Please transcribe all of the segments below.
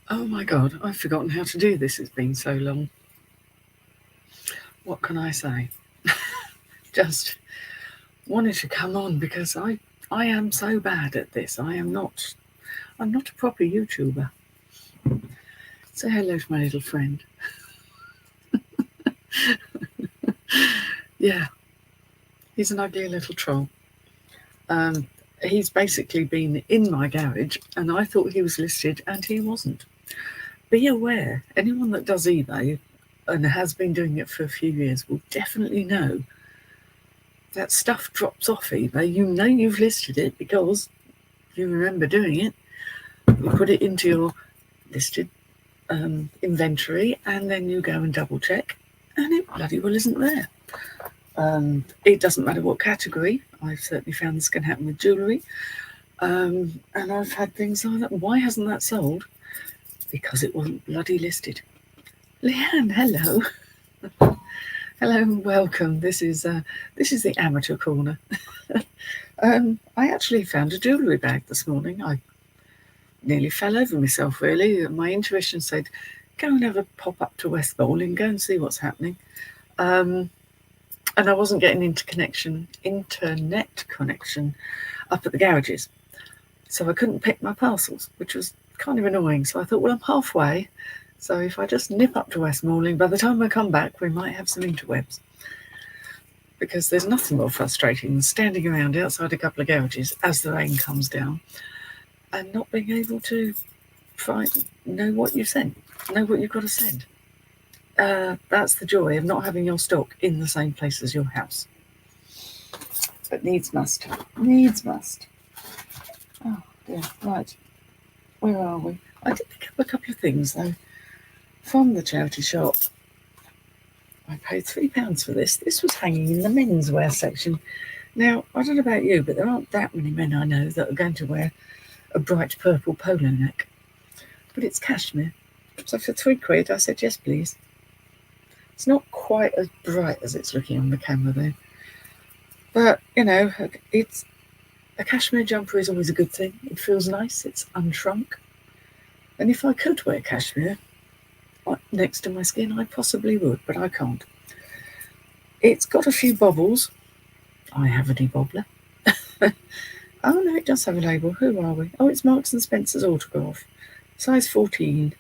Oh my God, I've forgotten how to do this. It's been so long. What can I say? Just wanted to come on because I am so bad at this. I'm not a proper YouTuber. Say hello to my little friend. Yeah, he's an ugly little troll. Um, he's basically been in my garage, and I thought he was listed, and he wasn't. Be aware, anyone that does eBay and has been doing it for a few years will definitely know that stuff drops off eBay. You know you've listed it because you remember doing it. You put it into your listed inventory, and then you go and double check, and it bloody well isn't there. It doesn't matter what category. I've certainly found this can happen with jewellery. And I've had things like that. Why hasn't that sold? Because it wasn't bloody listed. Leanne, hello. Hello and welcome. This is the amateur corner. I actually found a jewellery bag this morning. I nearly fell over myself, really. My intuition said, go and have a pop up to Westmoreland, go and see what's happening. And I wasn't getting internet connection up at the garages. So I couldn't pick my parcels, which was kind of annoying. So I thought, well, I'm halfway. So if I just nip up to Westmoreland, by the time I come back, we might have some interwebs. Because there's nothing more frustrating than standing around outside a couple of garages as the rain comes down and not being able to know what you sent, know what you've got to send. That's the joy of not having your stock in the same place as your house. But needs must. Needs must. Oh dear, right. Where are we? I did pick up a couple of things though from the charity shop. I paid £3 for this. This was hanging in the menswear section. Now, I don't know about you, but there aren't that many men I know that are going to wear a bright purple polo neck. But it's cashmere. So for £3, I said, yes, please. It's not quite as bright as it's looking on the camera there. But, you know, it's a cashmere jumper is always a good thing. It feels nice. It's unshrunk. And if I could wear cashmere next to my skin, I possibly would, but I can't. It's got a few bobbles. I have a debobbler. Oh no, it does have a label. Who are we? Oh, it's Marks and Spencer's autograph. Size 14.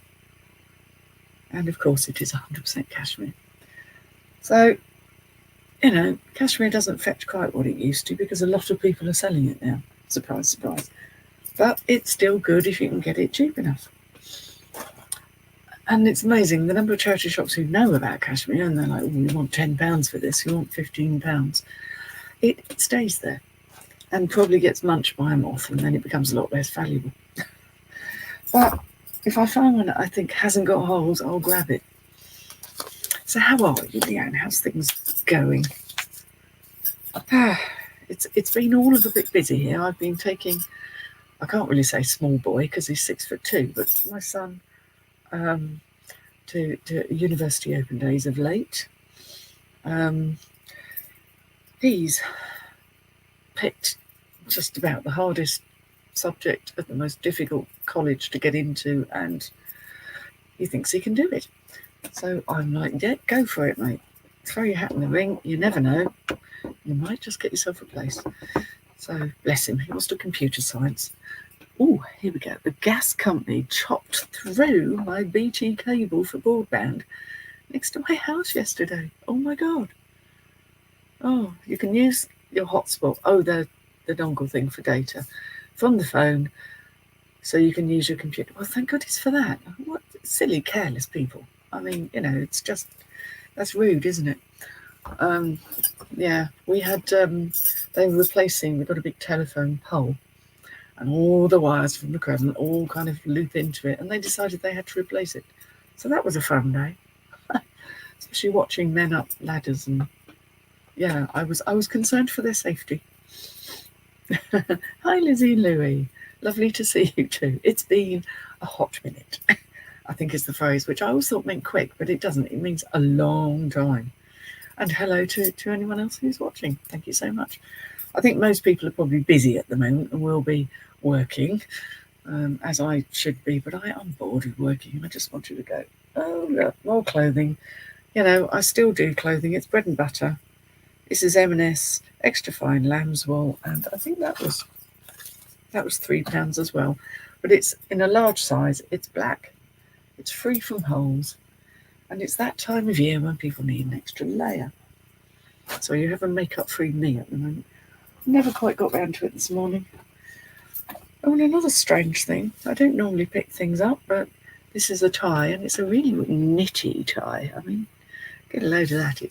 And of course it is 100% cashmere. So, you know, cashmere doesn't fetch quite what it used to because a lot of people are selling it now. Surprise, surprise. But it's still good if you can get it cheap enough. And it's amazing the number of charity shops who know about cashmere and they're like, oh, we want £10 for this, we want £15. It stays there and probably gets munched by a moth and then it becomes a lot less valuable. But if I find one that I think hasn't got holes, I'll grab it. So how are you, Leanne? How's things going? It's been all of a bit busy here. I've been taking, I can't really say small boy because he's 6'2", but my son to university open days of late. He's picked just about the hardest subject at the most difficult college to get into, and he thinks he can do it. So I'm like, yeah, go for it, mate. Throw your hat in the ring. You never know. You might just get yourself a place. So bless him. He wants to do computer science. Oh, here we go. The gas company chopped through my BT cable for broadband next to my house yesterday. Oh my God. Oh, you can use your hotspot. Oh, the dongle thing for data from the phone, so you can use your computer. Well, thank goodness for that. What silly, careless people. I mean, you know, it's just, that's rude, isn't it? Yeah, we had, they were replacing, we got a big telephone pole and all the wires from the crescent all kind of loop into it, and they decided they had to replace it. So that was a fun day, especially watching men up ladders, and yeah, I was concerned for their safety. Hi, Lizzie and Louie. Lovely to see you too. It's been a hot minute, I think is the phrase, which I always thought meant quick, but it doesn't. It means a long time. And hello to anyone else who's watching. Thank you so much. I think most people are probably busy at the moment and will be working. as I should be, but I'm bored of working. I just wanted to go, oh, look, more clothing. You know, I still do clothing. It's bread and butter. This is M&S extra fine lamb's wool, and I think that was £3 as well. But it's in a large size. It's black. It's free from holes, and it's that time of year when people need an extra layer. So you have a makeup-free me at the moment. Never quite got round to it this morning. Oh, and another strange thing. I don't normally pick things up, but this is a tie, and it's a really knitty tie. I mean, get a load of that.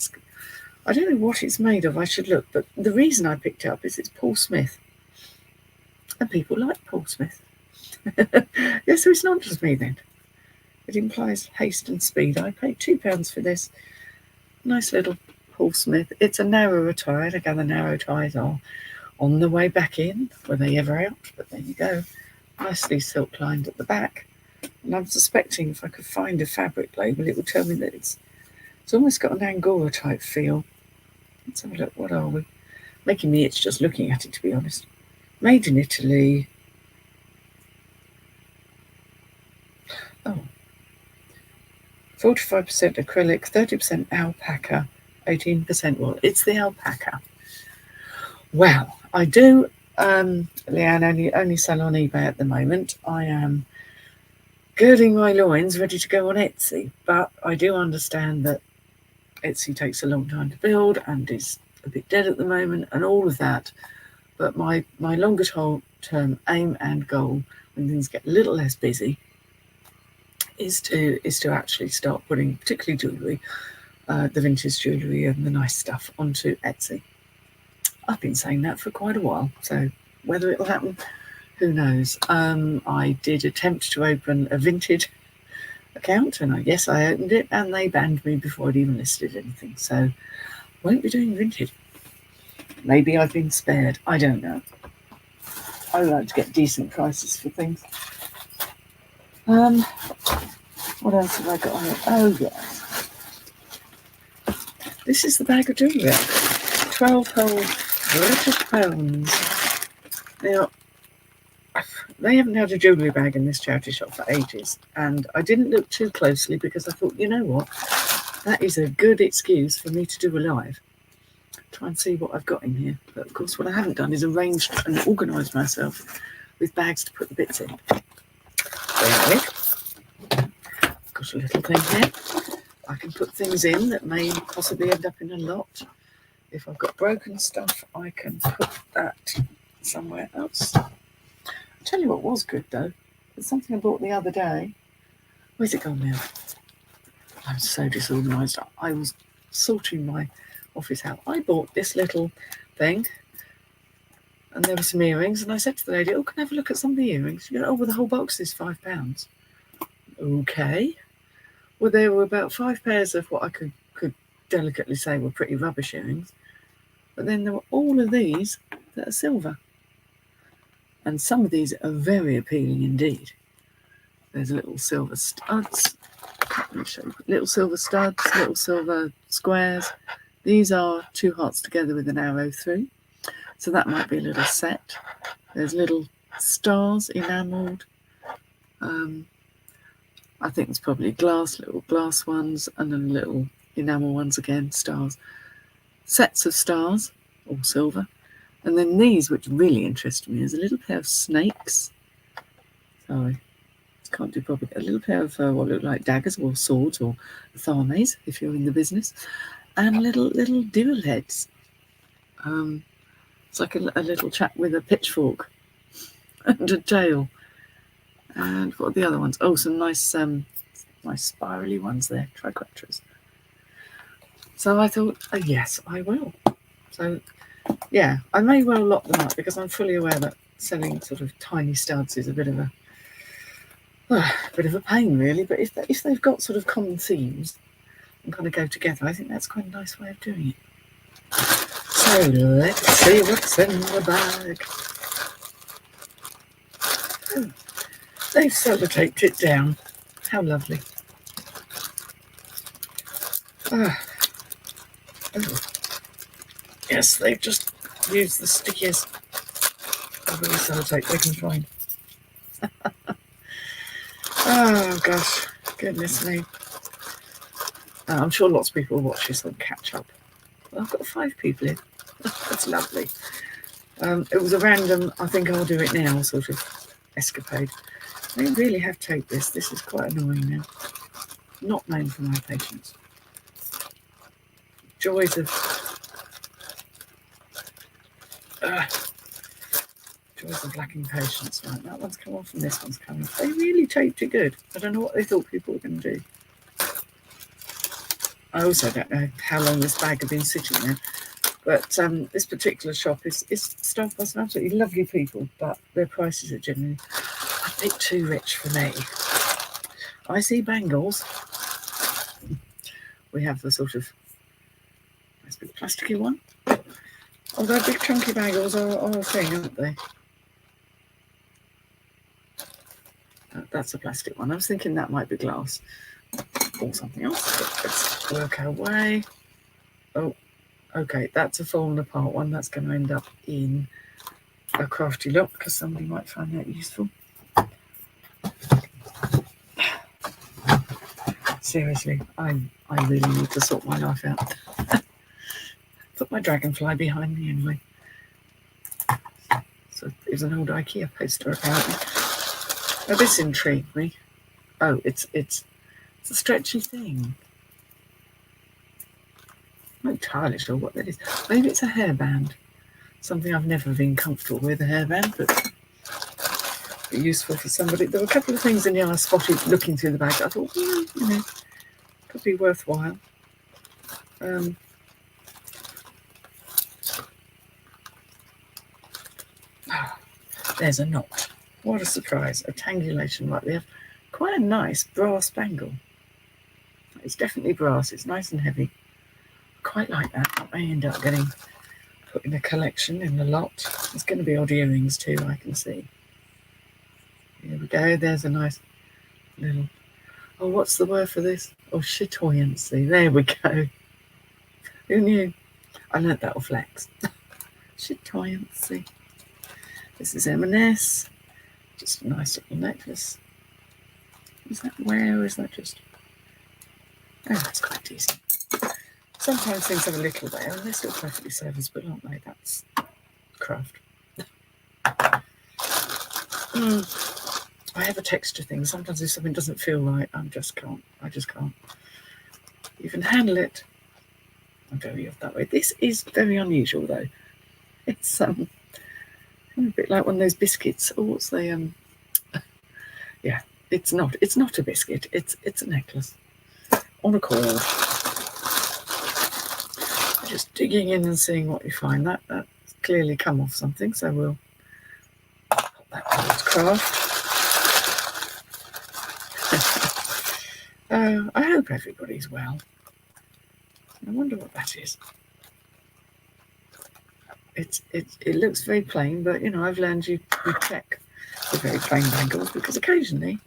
I don't know what it's made of. I should look, but the reason I picked it up is it's Paul Smith, and people like Paul Smith. Yeah, so it's not just me then. It implies haste and speed. I paid £2 for this nice little Paul Smith. It's a narrower tie. I gather narrow ties are on the way back in. Were they ever out? But there you go. Nicely silk lined at the back. And I'm suspecting if I could find a fabric label, it would tell me that it's almost got an Angora type feel. Let's have a look. What are we? Making me itch just looking at it, to be honest. Made in Italy. Oh. 45% acrylic, 30% alpaca, 18% wool. It's the alpaca. Well, I do, Leanne, only sell on eBay at the moment. I am girding my loins, ready to go on Etsy, but I do understand that Etsy takes a long time to build and is a bit dead at the moment and all of that. But my longer term aim and goal, when things get a little less busy, is to actually start putting particularly jewellery, the vintage jewellery and the nice stuff onto Etsy. I've been saying that for quite a while, so whether it'll happen, who knows. I did attempt to open a Vinted account, and I guess I opened it, and they banned me before I'd even listed anything, so won't be doing Vinted. Maybe I've been spared, I don't know. I like to get decent prices for things. What else have I got on it? Oh, yes. This is the bag of jewellery. 12 whole British pounds. Now, they haven't had a jewellery bag in this charity shop for ages, and I didn't look too closely because I thought, you know what, that is a good excuse for me to do a live. Try and see what I've got in here. But of course, what I haven't done is arranged and organised myself with bags to put the bits in. There. Got a little thing here. I can put things in that may possibly end up in a lot. If I've got broken stuff, I can put that somewhere else. I'll tell you what was good though. There's something I bought the other day. Where's it gone now? I'm so disorganised. I was sorting my office out. I bought this little thing, and there were some earrings, and I said to the lady, oh, can I have a look at some of the earrings? She goes, oh, well, the whole box is £5. Okay. Well, there were about 5 pairs of what I could delicately say were pretty rubbish earrings, but then there were all of these that are silver, and some of these are very appealing indeed. There's little silver studs. Let me show you. Little silver studs, little silver squares. These are 2 hearts together with an arrow through, so that might be a little set. There's little stars enamelled. I think it's probably little glass ones, and then little enamel ones again, stars. Sets of stars, all silver. And then these, which really interest me, is a little pair of snakes. Sorry, can't do properly. A little pair of what look like daggers or swords or tharmes, if you're in the business. And little dual heads. It's like a little chap with a pitchfork and a tail. And what are the other ones? Oh, some nice spirally ones there, triquetras. So I thought, oh, yes, I will. So, yeah, I may well lock them up because I'm fully aware that selling sort of tiny studs is a bit of a pain, really. But if they've got sort of common themes and kind of go together, I think that's quite a nice way of doing it. So let's see what's in the bag. Oh, they've sellotaped it down. How lovely. Oh. Yes, they've just used the stickiest of the sellotape they can find. Oh gosh, goodness me. I'm sure lots of people will watch this and catch up. Well, I've got 5 people in. That's lovely. It was a random, I think I'll do it now sort of escapade. I really have taped this. This is quite annoying now. Not known for my patience. Joys of lacking patience. Right, that one's come off and this one's coming off. They really taped it good. I don't know what they thought people were going to do. I also don't know how long this bag had been sitting there. But this particular shop is staffed by some absolutely lovely people, but their prices are generally a bit too rich for me. I see bangles. We have the sort of nice big plasticky one. Although big chunky bangles are a thing, aren't they? That's a plastic one. I was thinking that might be glass or something else. But let's work our way. Oh, okay, that's a fallen apart one. That's going to end up in a crafty look because somebody might find that useful. Seriously, I really need to sort my life out. Put my dragonfly behind me anyway. So it's an old IKEA poster apparently. Now this intrigued me. Oh, it's a stretchy thing. I'm not entirely sure what that is. Maybe it's a hairband. Something I've never been comfortable with, a hairband, but useful for somebody. There were a couple of things in here I spotted looking through the bag. I thought, you know, could be worthwhile. There's a knot. What a surprise. A tangulation right there. Quite a nice brass bangle. It's definitely brass. It's nice and heavy. Quite like that. That may end up getting put in a collection in the lot. There's going to be odd earrings too, I can see. Here we go. There's a nice little... Oh, what's the word for this? Oh, chatoyancy. There we go. Who knew? I learnt that off Lex. Chatoyancy. This is M&S. Just a nice little necklace. Is that wear or is that just... Oh, that's quite decent. Sometimes things have a little wear and they're still perfectly serviceable, aren't they? That's craft. I have a texture thing. Sometimes if something doesn't feel right, I just can't. You can handle it. I'm very off that way. This is very unusual though. It's a bit like one of those biscuits. Oh, what's the yeah, it's not a biscuit. It's a necklace on a cord. Just digging in and seeing what you find. That's clearly come off something, so we'll put that towards craft. I hope everybody's well. I wonder what that is. It looks very plain, but you know, I've learned you check the very plain bangles because occasionally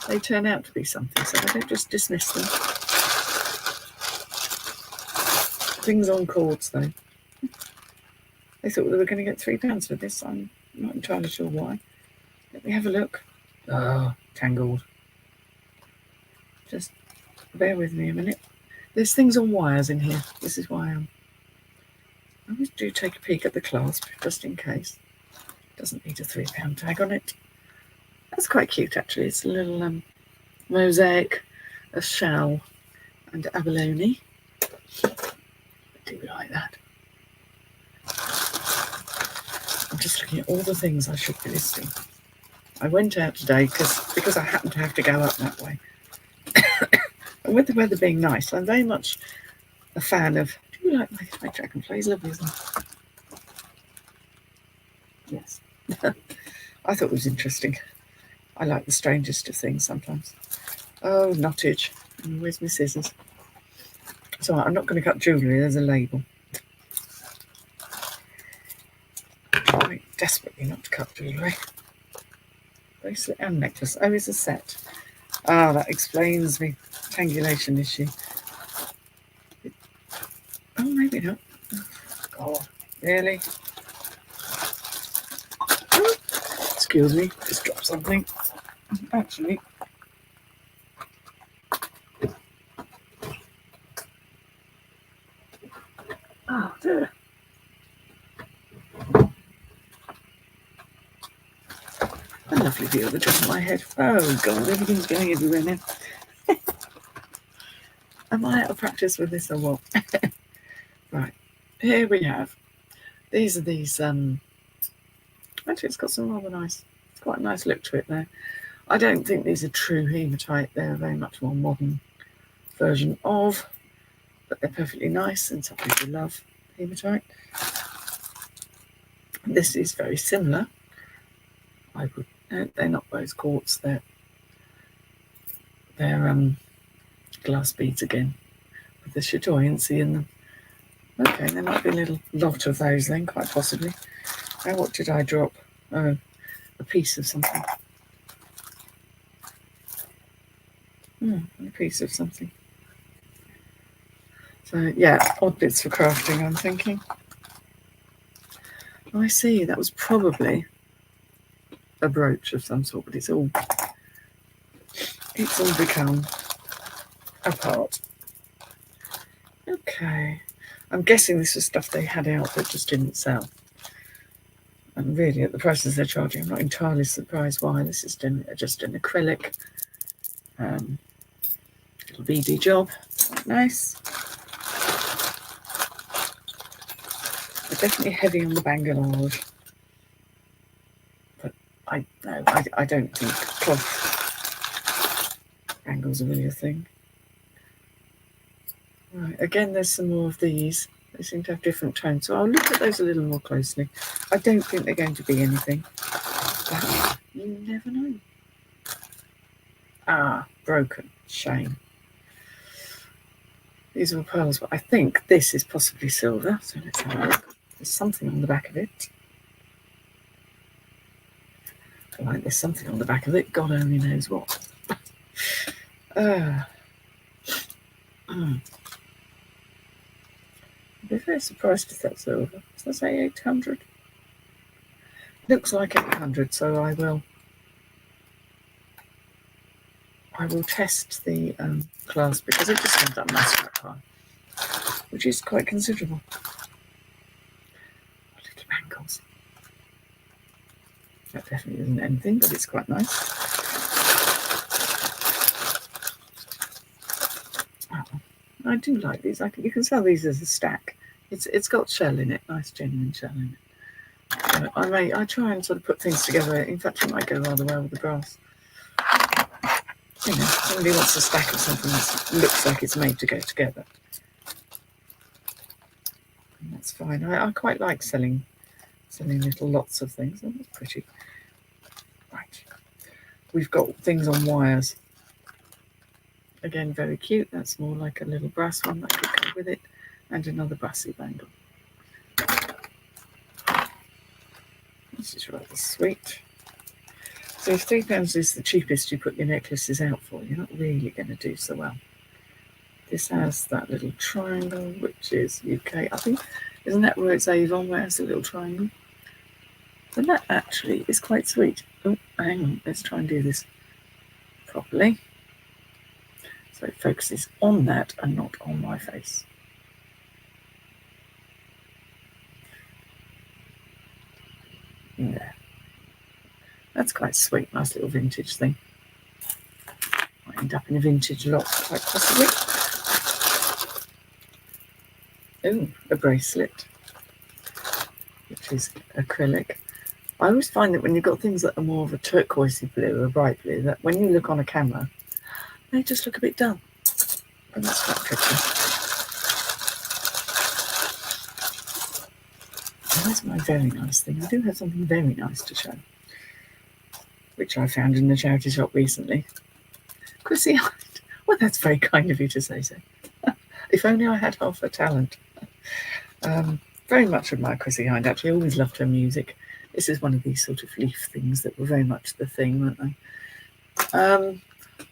they turn out to be something, so I don't just dismiss them. Things on cords though. They thought they were going to get £3 for this. I'm not entirely sure why. Let me have a look. Oh, tangled. Just bear with me a minute. There's things on wires in here. This is why I always do take a peek at the clasp, just in case. Doesn't need a £3 tag on it. That's quite cute, actually. It's a little mosaic, a shell, and abalone. I do like that. I'm just looking at all the things I should be listing. I went out today because I happen to have to go up that way. And with the weather being nice, I'm very much a fan of... Do you like my dragonfly? He's lovely, isn't he? Yes. I thought it was interesting. I like the strangest of things sometimes. Oh, knottage. Where's my scissors? So I'm not going to cut jewellery. There's a label. Trying desperately not to cut jewellery. Bracelet and necklace. Oh, it's a set. Ah, that explains the tangulation issue. Oh, maybe not. Oh, God, really? Oh, excuse me, just dropped something. Actually, dear. A lovely view of the top of my head. Oh God, everything's going everywhere now. Am I out of practice with this or what? Right, here we have. These are these. Actually, it's got some rather nice. It's quite a nice look to it there. I don't think these are true hematite. They're a very much more modern version of, but they're perfectly nice, and some people love hematite. This is very similar. I would. They're not rose quartz. They're glass beads again, with the chatoyancy in them. Okay, there might be a little lot of those then, quite possibly. Now, what did I drop? Oh, a piece of something. A piece of something. So, yeah, odd bits for crafting, I'm thinking. I see, that was probably a brooch of some sort, but it's all become apart. Okay. I'm guessing this was stuff they had out that just didn't sell. And really, at the prices they're charging, I'm not entirely surprised why. This is just an acrylic. Little beady job. Quite nice. They're definitely heavy on the bangalore. But I don't think cloth bangles are really a thing. Right, again, there's some more of these. They seem to have different tones, so I'll look at those a little more closely. I don't think they're going to be anything, but you never know. Ah, broken. Shame. These are pearls, but I think this is possibly silver, so let's have a look. There's something on the back of it. Like there's something on the back of it, God only knows what. I'd be very surprised if that's silver. Does that say 800? Looks like 800, so I will test the class, because it just went up my scrap pile, which is quite considerable. Little bangles. That definitely isn't anything, but it's quite nice. I do like these. You can sell these as a stack. It's got shell in it, nice genuine shell in it. I try and sort of put things together. In fact, it might go rather well with the brass. You know, somebody wants a stack of something that looks like it's made to go together. And that's fine. I quite like selling little lots of things. Oh, that's pretty. Right. We've got things on wires. Again, very cute. That's more like a little brass one that could go with it, and another brassy bangle. This is rather sweet. So if £3 is the cheapest you put your necklaces out for, you're not really going to do so well. This has that little triangle, which is UK. I think, isn't that where it's Avon, where it has a little triangle? And that actually is quite sweet. Oh, hang on. Let's try and do this properly. So it focuses on that and not on my face. There. That's quite sweet, nice little vintage thing. Might end up in a vintage lot, quite possibly. Oh, a bracelet, which is acrylic. I always find that when you've got things that are more of a turquoisey blue, a bright blue, that when you look on a camera, they just look a bit dull. And that's quite pretty. Where's my very nice thing? I do have something very nice to show, which I found in the charity shop recently. Chrissy Hyde. Well, that's very kind of you to say so. If only I had half her talent. Very much admire Chrissy Hyde, actually. I always loved her music. This is one of these sort of leaf things that were very much the thing, weren't they?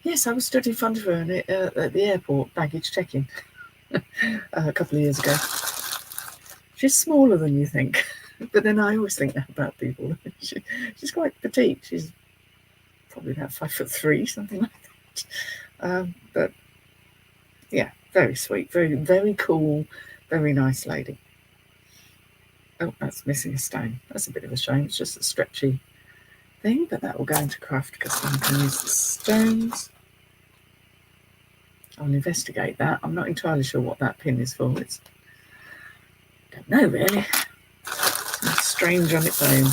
Yes, I was stood in front of her at the airport, baggage checking, a couple of years ago. She's smaller than you think. But then I always think that about people. She's quite petite. She's probably about 5'3", something like that. But yeah, very sweet, very, very cool, very nice lady. Oh, that's missing a stone. That's a bit of a shame. It's just a stretchy thing, but that will go into craft because someone can use the stones. I'll investigate that. I'm not entirely sure what that pin is for. Don't know really. It's strange on its own.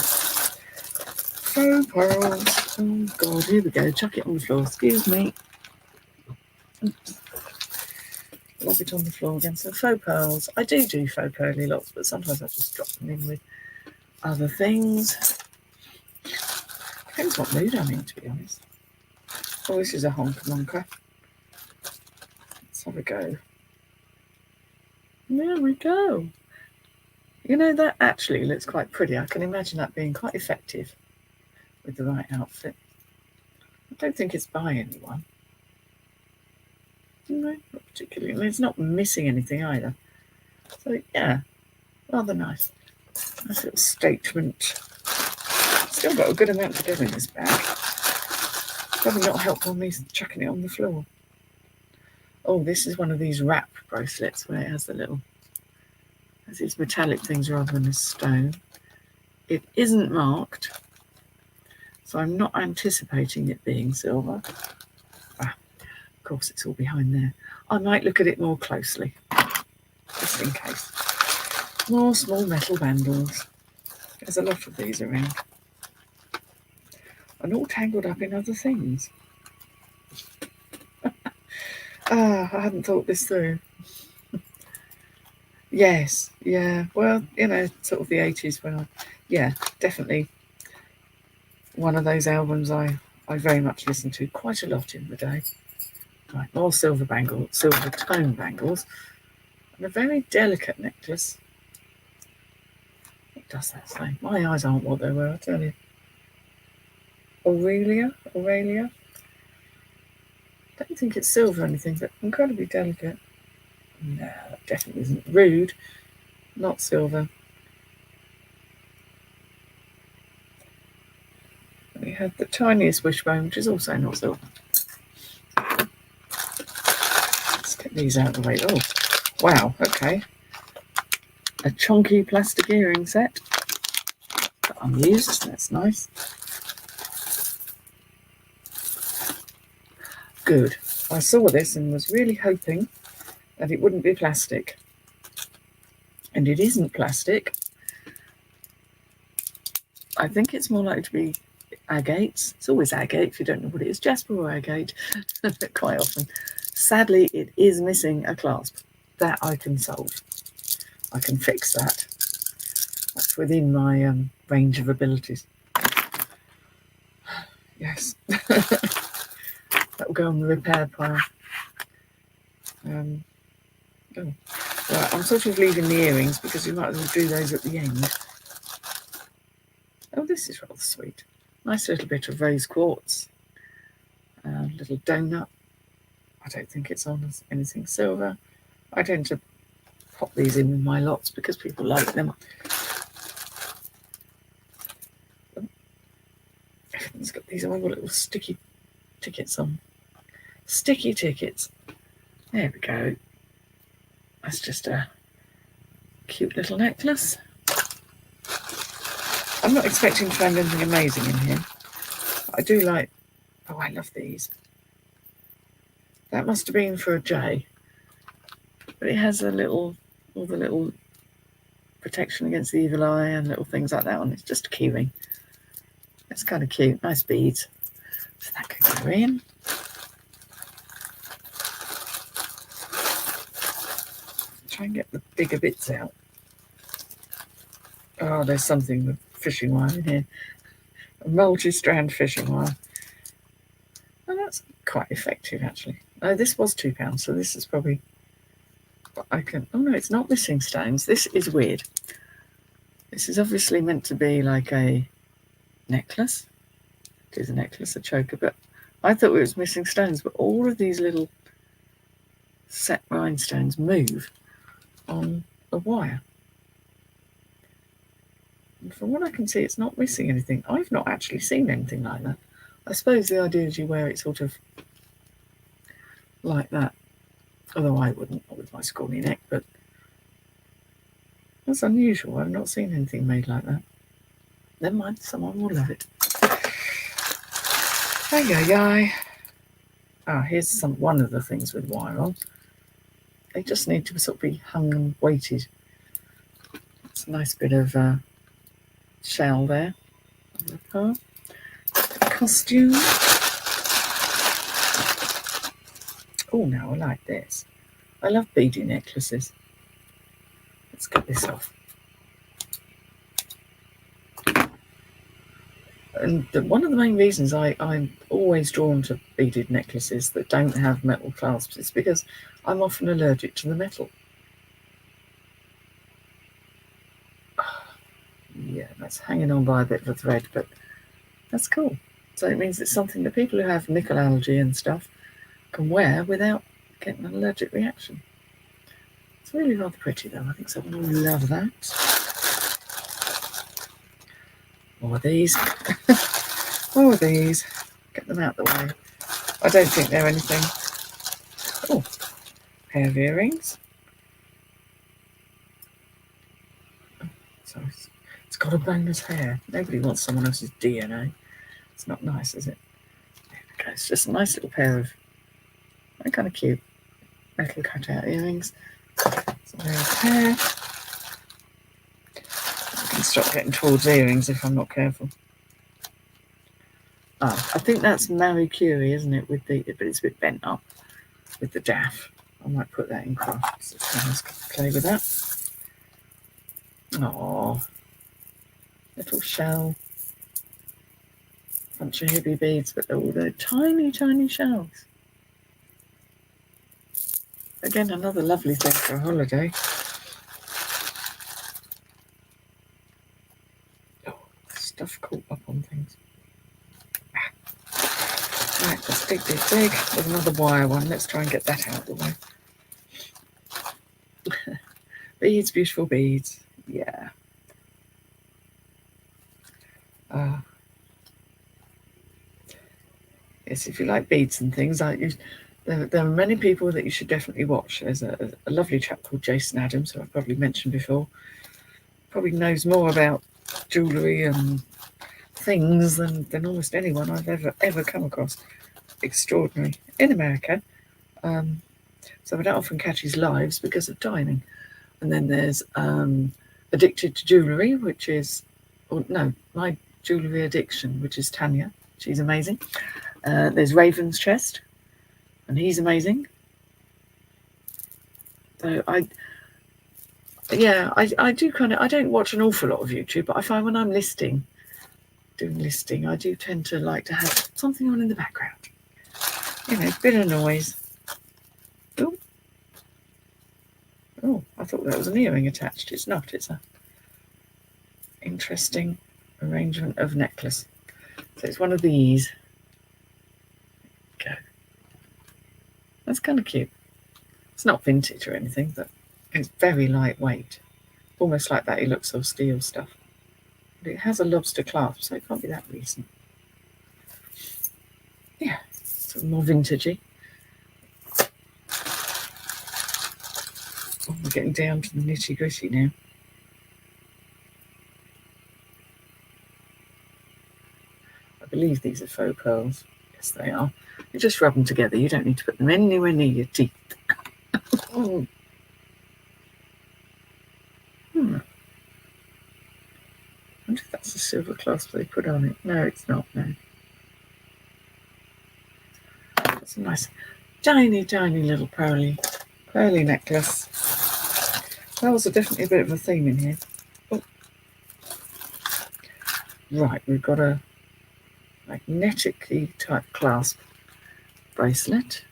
Faux pearls. Oh God, here we go. Chuck it on the floor. Excuse me. Oops. Lob it on the floor again. So faux pearls. I do faux pearly lots, but sometimes I just drop them in with other things. Depends what mood I'm in, to be honest. Oh, this is a honker-monker. Let's have a go. There we go. You know, that actually looks quite pretty. I can imagine that being quite effective with the right outfit. I don't think it's by anyone. No, not particularly. I mean, it's not missing anything either. So, yeah, rather nice. Nice little statement. Still got a good amount to go in this bag. Probably not helped on me chucking it on the floor. Oh, this is one of these wrap bracelets where it has these metallic things rather than a stone. It isn't marked, so I'm not anticipating it being silver. Of course, it's all behind there. I might look at it more closely, just in case. More small metal bangles. There's a lot of these around. And all tangled up in other things. I hadn't thought this through. Yes, yeah. Well, you know, sort of the 80s when definitely one of those albums I very much listened to quite a lot in the day. Right, more silver tone bangles, and a very delicate necklace. What does that say? My eyes aren't what they were, I tell you. Aurelia? Don't think it's silver or anything, but incredibly delicate. No, that definitely isn't. Rude, not silver. We have the tiniest wishbone, which is also not silver. Let's get these out of the way. Oh, wow, okay. A chunky plastic earring set. But unused, that's nice. Good. I saw this and was really hoping that it wouldn't be plastic. And it isn't plastic. I think it's more likely to be agates. It's always agate if you don't know what it is. Jasper or agate, quite often. Sadly, it is missing a clasp. That I can solve. I can fix that. That's within my range of abilities. Yes. That will go on the repair pile. Right, I'm sort of leaving the earrings because we might as well do those at the end. Oh, this is rather sweet. Nice little bit of rose quartz. Little donut. I don't think it's on anything silver. I tend to pop these in with my lots because people like them. It's got these other little sticky tickets on. Sticky tickets. There we go. That's just a cute little necklace. I'm not expecting to find anything amazing in here. I do like... Oh, I love these. That must have been for a J. But it has all the little protection against the evil eye and little things like that on. It's just a keyring. It's kind of cute. Nice beads. So that can go in. Try and get the bigger bits out. Oh, there's something with fishing wire in here. A multi-strand fishing wire. Oh, that's quite effective, actually. Oh, this was £2, so this is probably... I can... Oh, no, it's not missing stones. This is weird. This is obviously meant to be like a necklace. It is a necklace, a choker, but I thought it was missing stones, but all of these little set rhinestones move on a wire. And from what I can see, it's not missing anything. I've not actually seen anything like that. I suppose the idea is you wear it sort of like that. Although I wouldn't, not with my scrawny neck, but that's unusual. I've not seen anything made like that. Never mind, someone will love it. Ay. Ah, here's one of the things with wire on. They just need to sort of be hung and weighted. It's a nice bit of shell there. Costume. Oh, now I like this. I love beaded necklaces. Let's get this off. And one of the main reasons I'm always drawn to beaded necklaces that don't have metal clasps is because I'm often allergic to the metal. Yeah, that's hanging on by a bit of a thread, but that's cool. So it means it's something that people who have nickel allergy and stuff can wear without getting an allergic reaction. It's really rather pretty though. I think someone will love that. More of these. More of these. Get them out the way. I don't think they're anything. Oh, pair of earrings. So it's got a bonus hair. Nobody wants someone else's DNA. It's not nice, is it? There we go. It's just a nice little pair of, they're kind of cute, metal cutout earrings. So there's a pair. I can start getting towards earrings if I'm not careful. Oh, I think that's Marie Curie, isn't it? With the, but it's a bit bent up with the daff. I might put that in crafts. Let's play with that. Oh, little shell. Bunch of hippie beads, but they're tiny, tiny shells. Again, another lovely thing for a holiday. Oh, stuff caught up on things. Right, let's dig. There's another wire one. Let's try and get that out of the way. Beads, beautiful beads. Yeah. Yes, if you like beads and things, there are many people that you should definitely watch. There's a lovely chap called Jason Adams, who I've probably mentioned before. Probably knows more about jewellery and things than almost anyone I've ever come across. Extraordinary. In America. So I don't often catch his lives because of timing. And then there's Addicted to Jewellery, which is, My Jewellery Addiction, which is Tanya. She's amazing. There's Raven's Chest, and he's amazing. So I do I don't watch an awful lot of YouTube, but I find when I'm doing listing, I do tend to like to have something on in the background. You know, bit of noise. Oh, I thought that was an earring attached. It's not. It's a interesting arrangement of necklace. So it's one of these. Go. That's kind of cute. It's not vintage or anything, but it's very lightweight. Almost like that it looks of steel stuff. But it has a lobster clasp, so it can't be that recent. Yeah, sort of more vintagey. Oh, we're getting down to the nitty-gritty now. I believe these are faux pearls. Yes, they are. You just rub them together. You don't need to put them anywhere near your teeth. Oh. I wonder if that's a silver clasp they put on it. No, it's not. No. It's a nice, tiny, tiny little pearly necklace. Pearls are definitely a bit of a theme in here. Oh. Right, we've got a magnetically type clasp bracelet.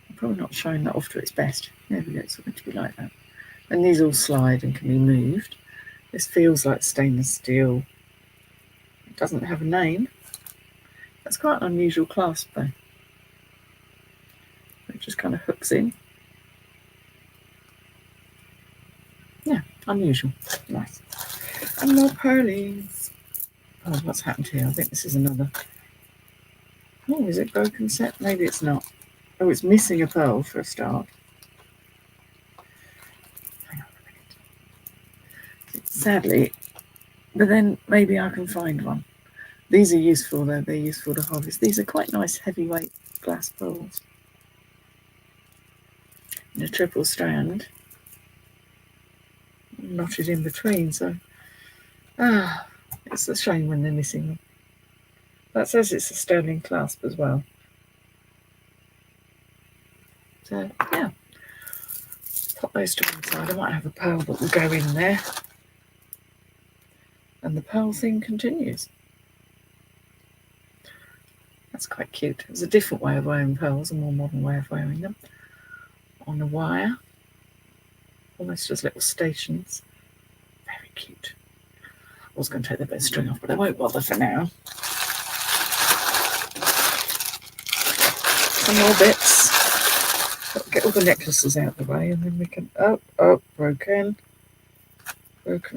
I'm probably not showing that off to its best. There we go, it's going to be like that. And these all slide and can be moved. This feels like stainless steel. It doesn't have a name. That's quite an unusual clasp though. It just kind of hooks in. Yeah, unusual. Nice. And more pearlies. Oh, what's happened here? I think this is another. Oh, is it broken set? Maybe it's not. Oh, it's missing a pearl for a start. Hang on a minute. Sadly, but then maybe I can find one. These are useful though. They're useful to harvest. These are quite nice heavyweight glass pearls. In a triple strand. Knotted in between, so it's a shame when they're missing them. That says it's a sterling clasp as well. So yeah, pop those to one side. I might have a pearl that will go in there, and the pearl thing continues. That's quite cute. It's a different way of wearing pearls, a more modern way of wearing them. On a wire, almost as little stations. Very cute. I was going to take the bit of string off, but I won't bother for now. Some more bits. Get all the necklaces out of the way, and then we can. Oh, broken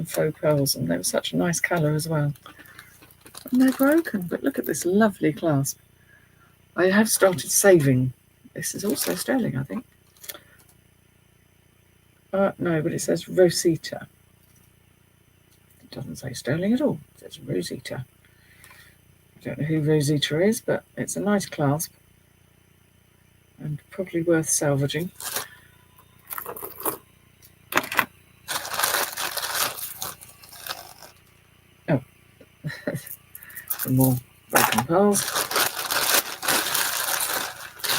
faux pearls, and they were such a nice colour as well. And they're broken, but look at this lovely clasp. I have started saving. This is also sterling, I think. No, but it says Rosita. It doesn't say sterling at all. It says Rosita. I don't know who Rosita is, but it's a nice clasp and probably worth salvaging. Oh, some more broken pearls.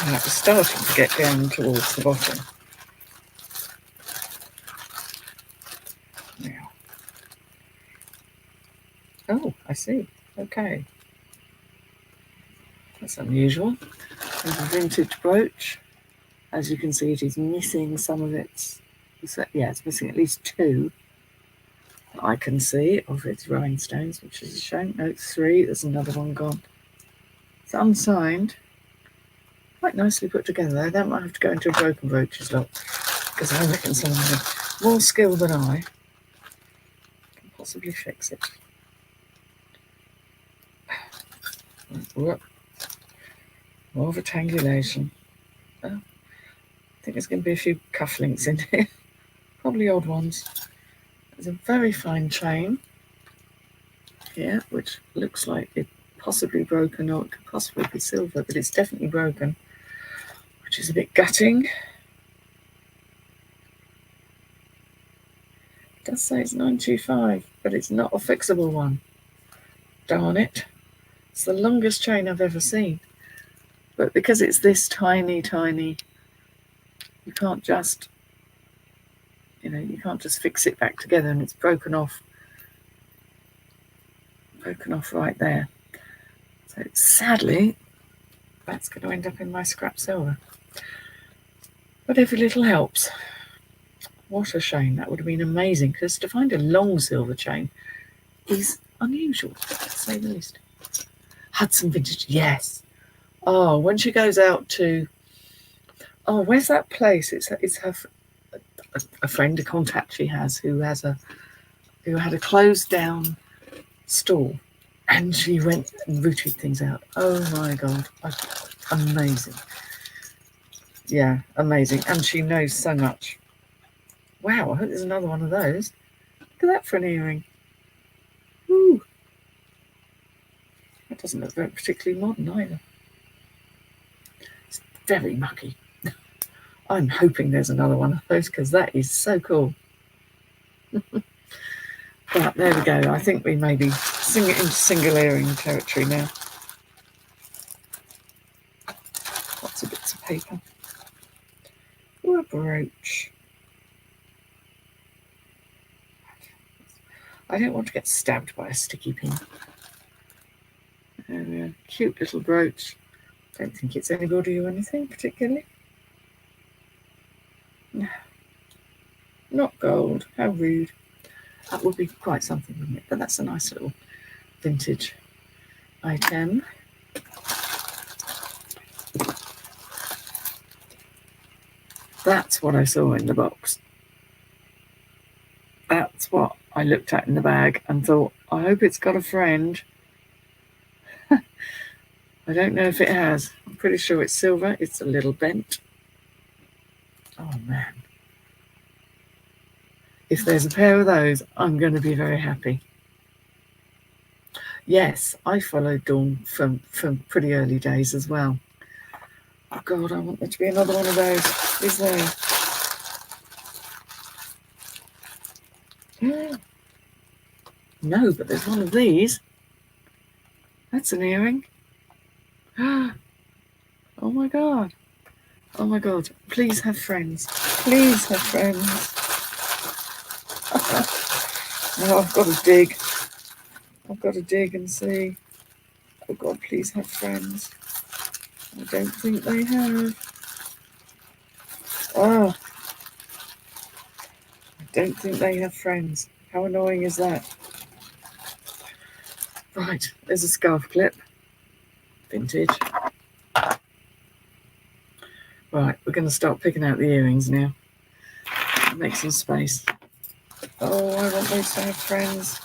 And that was starting to get down towards the bottom. Now. Oh, I see. Okay. That's unusual. There's a vintage brooch. As you can see, it is missing some of its. Yeah, it's missing at least two. I can see of its rhinestones, which is a shame. No, it's three. There's another one gone. It's unsigned. Quite nicely put together. That might have to go into a broken brooches lot, because I reckon someone with more skill than I can possibly fix it. Whoop. More of a tangulation. Oh, I think there's going to be a few cufflinks in here. Probably odd ones. There's a very fine chain here, which looks like it possibly broken, or it could possibly be silver, but it's definitely broken, which is a bit gutting. It does say it's 925, but it's not a fixable one. Darn it. It's the longest chain I've ever seen. But because it's this tiny, you can't just, you can't just fix it back together, and it's broken off right there. So sadly, that's going to end up in my scrap silver. But every little helps. What a shame. That would have been amazing, because to find a long silver chain is unusual, to say the least. Hudson Vintage, yes. Oh, when she goes out to, where's that place? It's her a friend, a contact she has, who had a closed down store, and she went and rooted things out. Oh my God, amazing. Yeah, amazing. And she knows so much. Wow, I hope there's another one of those. Look at that for an earring. Ooh. That doesn't look very particularly modern either. It's very mucky. I'm hoping there's another one of those, because that is so cool. But there we go. I think we may be into single earring territory now. Lots of bits of paper. Ooh, a brooch. I don't want to get stabbed by a sticky pin. Cute little brooch. Don't think it's anybody or anything particularly. No. Not gold. How rude. That would be quite something, wouldn't it? But that's a nice little vintage item. That's what I saw in the box. That's what I looked at in the bag and thought, I hope it's got a friend. I don't know if it has. I'm pretty sure it's silver. It's a little bent. Oh man. If there's a pair of those, I'm going to be very happy. Yes, I followed Dawn from pretty early days as well. Oh God, I want there to be another one of those. Is there? No, but there's one of these. That's an earring. Oh my God. Oh my God. Please have friends. Please have friends. Now I've got to dig. I've got to dig and see. Oh God, please have friends. I don't think they have. Oh, I don't think they have friends. How annoying is that? Right, there's a scarf clip. Vintage. Right, we're going to start picking out the earrings now. Make some space. Oh, I want those to have friends.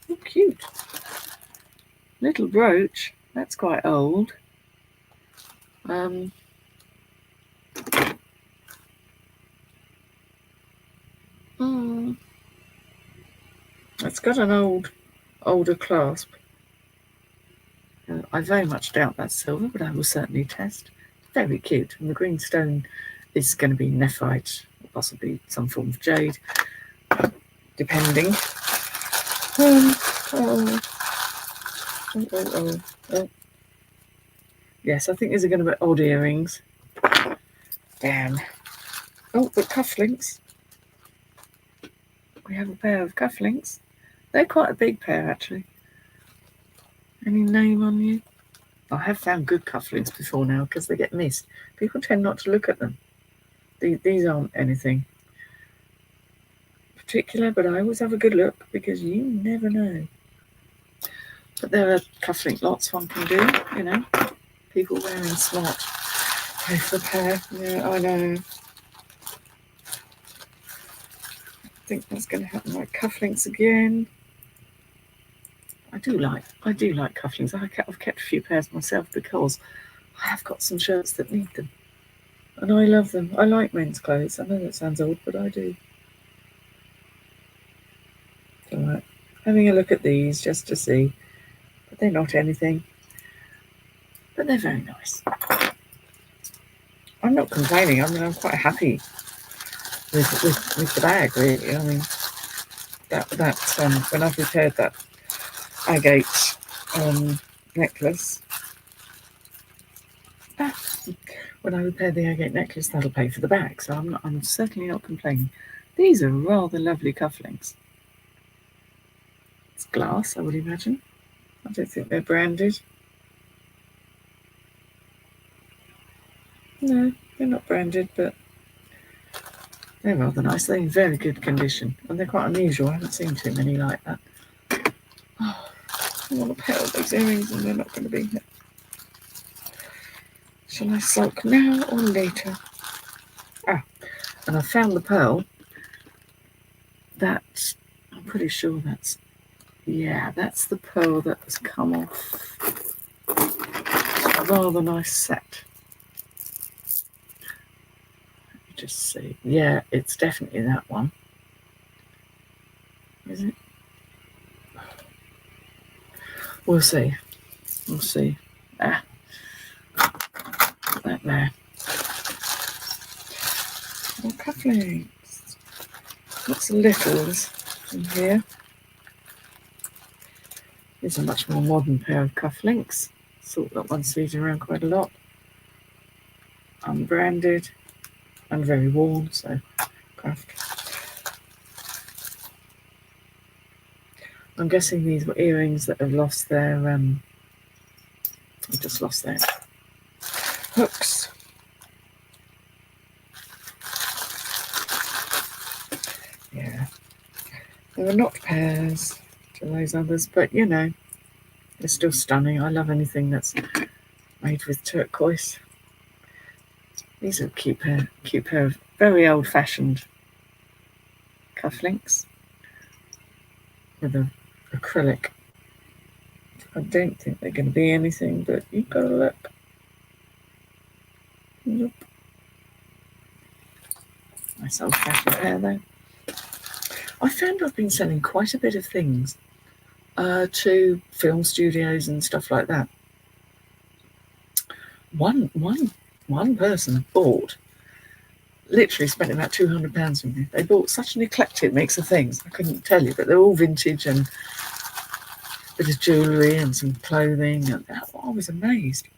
Oh, cute. Little brooch. That's quite old. It's got an older clasp. I very much doubt that's silver, but I will certainly test. Very cute. And the green stone is going to be nephite, or possibly some form of jade, depending. Yes, I think these are going to be odd earrings. Damn. Oh, the cufflinks. We have a pair of cufflinks. They're quite a big pair, actually. Any name on you? I have found good cufflinks before now because they get missed. People tend not to look at them. These aren't anything particular, but I always have a good look because you never know. But there are cufflink lots one can do, you know. People wearing smart. Pay for the pair. Yeah, I know. I think that's going to happen like cufflinks again. I do like cufflinks. I've kept a few pairs myself because I have got some shirts that need them. And I love them. I like men's clothes. I know that sounds odd, but I do. Alright. Having a look at these just to see. But they're not anything. But they're very nice. I'm not complaining. I mean, I'm quite happy with the bag, really. I mean, when I've repaired that agate necklace, when I repair the agate necklace, that'll pay for the bag. So I'm certainly not complaining. These are rather lovely cufflinks. It's glass, I would imagine. I don't think they're branded. No, they're not branded, but they're rather nice. They're in very good condition, and they're quite unusual. I haven't seen too many like that. Oh, I want a pair of those earrings, and they're not going to be here. Shall I sulk now or later? Ah, and I found the pearl. I'm pretty sure that's the pearl that has come off. A rather nice set. Let me just see. Yeah, it's definitely that one. Is it? We'll see. We'll see. Ah, that there. More cufflinks. Lots of littles in here. These are a much more modern pair of cufflinks. Thought that one's seen around quite a lot. Unbranded and very worn, so craft. I'm guessing these were earrings that have lost their just lost their hooks. Yeah, there are not pairs to those others, but you know, they're still stunning. I love anything that's made with turquoise. These are a cute pair of very old-fashioned cufflinks with an acrylic. I don't think they're going to be anything, but you've got to look. Nope. Nice old-fashioned pair though. I found I've been selling quite a bit of things to film studios and stuff like that. One person bought, literally spent about £200 with me. They bought such an eclectic mix of things. I couldn't tell you, but they're all vintage and a bit of jewellery and some clothing. And I was amazed.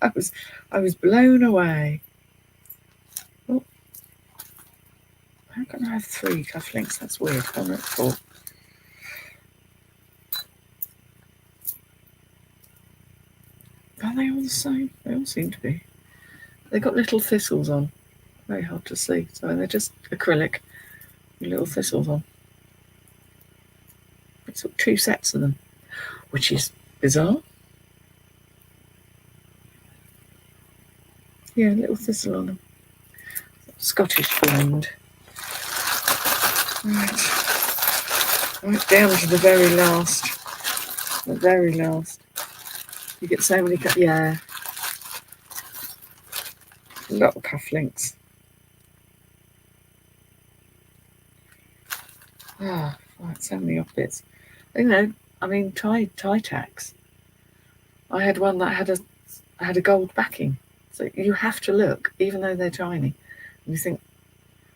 I was blown away. Oh, how can I have 3 cufflinks? That's weird. I'm at 4. Are they all the same? They all seem to be. They've got little thistles on. Very hard to see. So they're just acrylic with little thistles on. It's 2 sets of them, which is bizarre. Yeah, little thistle on them. Scottish blend. Right down to the very last. The very last. You get so many, yeah. A lot of cufflinks. Ah, right, so many off bits. You know, I mean, tie tacks. I had one that had a gold backing. So you have to look, even though they're tiny. And you think,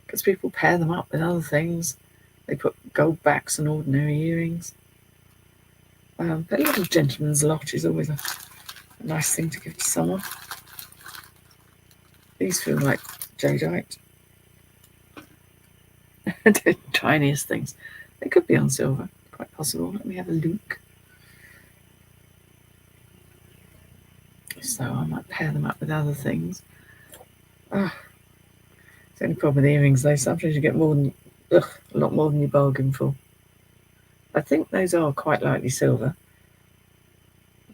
because people pair them up with other things. They put gold backs and ordinary earrings. But a little gentleman's lot is always a nice thing to give to someone. These feel like jadeite. The tiniest things. They could be on silver, quite possible. Let me have a look. So I might pair them up with other things. Oh, the only problem with the earrings though, sometimes you get a lot more than you bargain for. I think those are quite likely silver.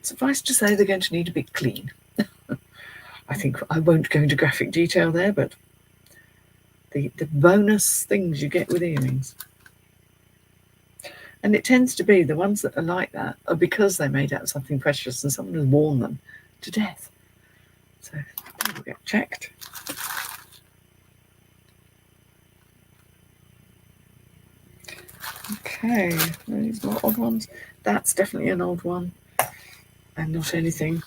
Suffice to say they're going to need a bit clean. I think I won't go into graphic detail there, but the bonus things you get with earrings. And it tends to be the ones that are like that are because they're made out of something precious and someone has worn them to death. So they will get checked. Okay, these more odd ones. That's definitely an old one. And not anything.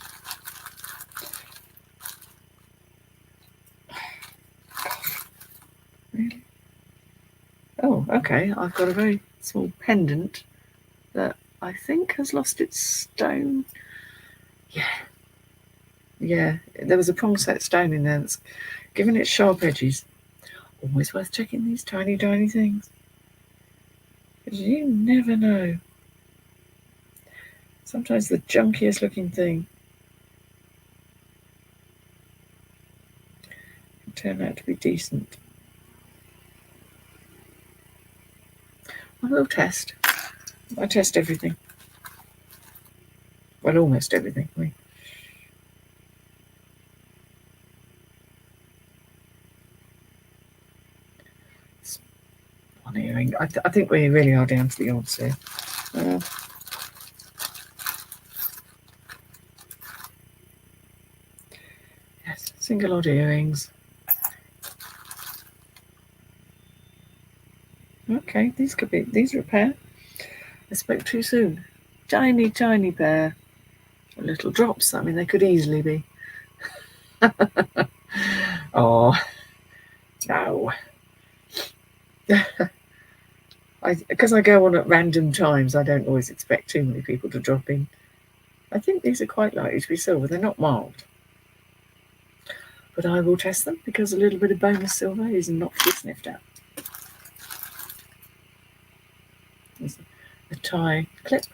Really? Oh, okay. I've got a very small pendant that I think has lost its stone. Yeah, there was a prong set stone in there that's given it sharp edges. Always worth checking these tiny things. Because you never know. Sometimes the junkiest looking thing can turn out to be decent. I will test. I test everything. Well, almost everything. One earring. I think we really are down to the odds here. Yes, single odd earrings. Okay, these are a pair. I spoke too soon. Tiny pair. Little drops. I mean, they could easily be. Oh, no. Because I go on at random times, I don't always expect too many people to drop in. I think these are quite likely to be silver. They're not marked. But I will test them because a little bit of bonus silver is not to be sniffed at. There's a tie clip.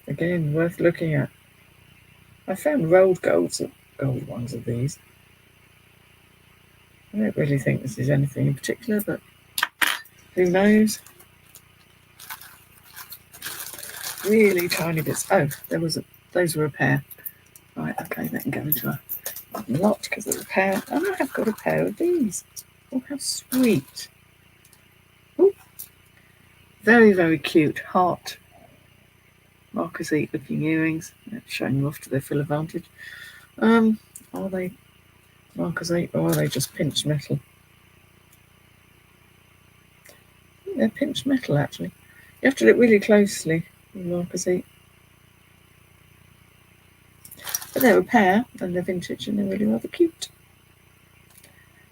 Again, worth looking at. I found rolled gold ones of these. I don't really think this is anything in particular, but who knows? Really tiny bits. Oh, those were a pair. Right, okay, that can go into a got them a lot because there's a pair. Oh, I have got a pair of these. Oh, how sweet. Ooh. Very, very cute heart Marcus-8 looking earrings. Showing them off to their full advantage. Are they Marcus-8 or are they just pinched metal? I think they're pinched metal actually. You have to look really closely with Marcus-8. But they're a pair and they're vintage and they're really rather cute.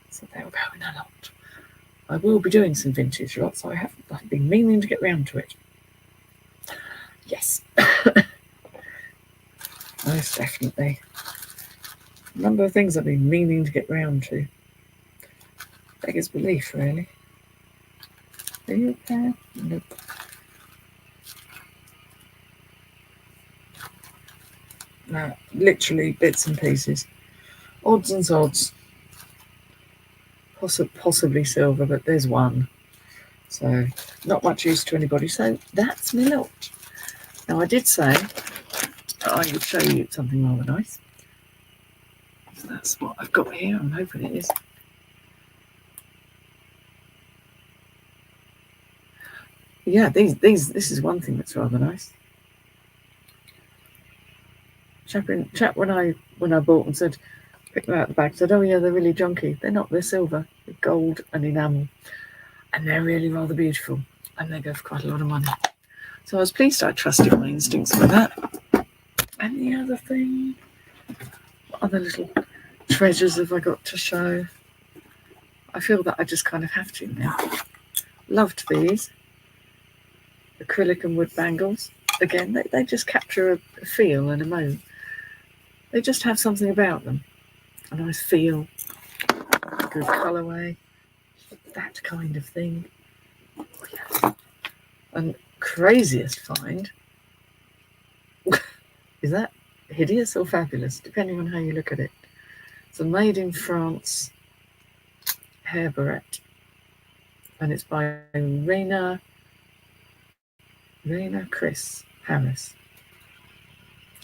So they'll go in a lot. I will be doing some vintage lots. I've been meaning to get round to it. Yes. Most definitely. A number of things I've been meaning to get round to. Beggars belief, really. Are you a pair? Nope. No, literally bits and pieces. Odds and sods. Possibly silver, but there's one. So, not much use to anybody. So, that's my lot. Now, I did say that I would show you something rather nice. So that's what I've got here. I'm hoping it is. Yeah, this is one thing that's rather nice. Chap when I bought them said, picked them out of the bag, said, oh yeah, they're really junky. They're not, they're silver, with gold and enamel. And they're really rather beautiful. And they go for quite a lot of money. So I was pleased I trusted my instincts with that. And the other thing, what other little treasures have I got to show? I feel that I just kind of have to now. Loved these. Acrylic and wood bangles. Again, they just capture a feel and a mood. They just have something about them. A nice feel, a good colourway, that kind of thing. Oh, yeah. And craziest find is that hideous or fabulous, depending on how you look at it. It's a made in France hair barrette, and it's by Raina Chris Harris.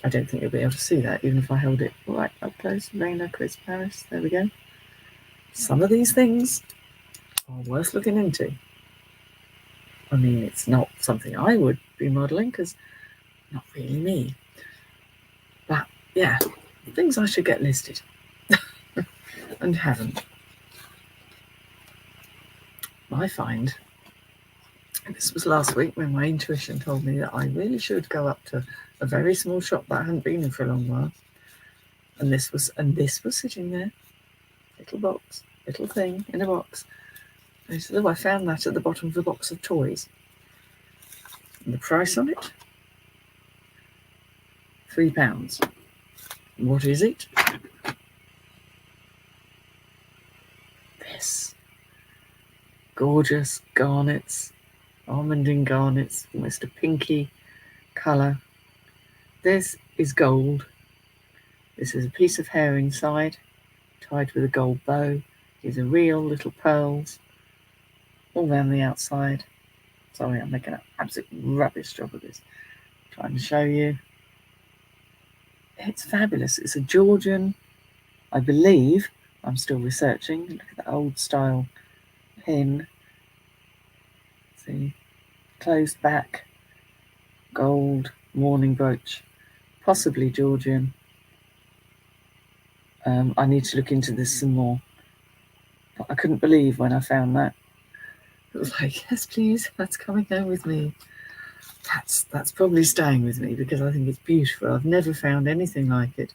I don't think you'll be able to see that, even if I held it right up close. Raina Chris Harris. There we go. Some of these things are worth looking into. I mean, it's not something I would be modelling, because not really me. But, yeah, things I should get listed. And haven't. I find, and this was last week when my intuition told me that I really should go up to a very small shop that I hadn't been in for a long while. And this was sitting there. Little box, little thing in a box. And I said, oh, I found that at the bottom of a box of toys. And the price on it? £3. What is it? This. Gorgeous garnets, almond garnets, almost a pinky colour. This is gold. This is a piece of hair inside, tied with a gold bow. These are real little pearls, all around the outside. Sorry, I'm making an absolute rubbish job of this. Trying to show you. It's fabulous. It's a Georgian, I believe. I'm still researching. Look at that old style pin. See, closed back, gold mourning brooch, possibly Georgian. I need to look into this some more. But I couldn't believe when I found that. It was like, yes, please, that's coming home with me. That's probably staying with me because I think it's beautiful. I've never found anything like it.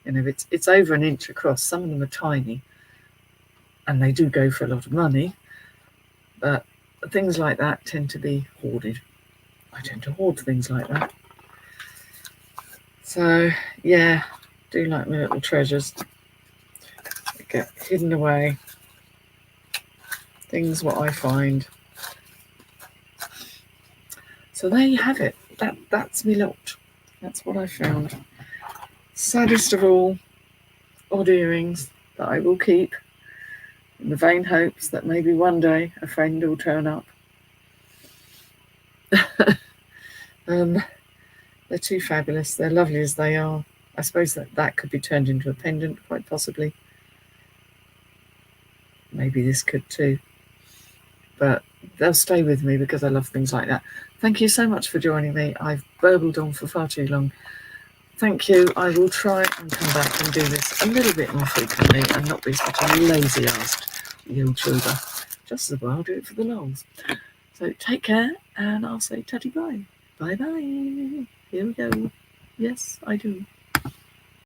You know, it's over an inch across. Some of them are tiny, and they do go for a lot of money. But things like that tend to be hoarded. I tend to hoard things like that. So yeah, do like my little treasures. They get hidden away. Things what I find. So there you have it. That's me lot. That's what I found. Saddest of all, odd earrings that I will keep in the vain hopes that maybe one day a friend will turn up. They're too fabulous. They're lovely as they are. I suppose that could be turned into a pendant, quite possibly. Maybe this could too. But they'll stay with me because I love things like that. Thank you so much for joining me. I've burbled on for far too long. Thank you. I will try and come back and do this a little bit more frequently and not be such a lazy ass YouTuber. Just as well I'll do it for the lols. So take care, and I'll say tatty bye. Bye bye. Here we go. Yes, I do.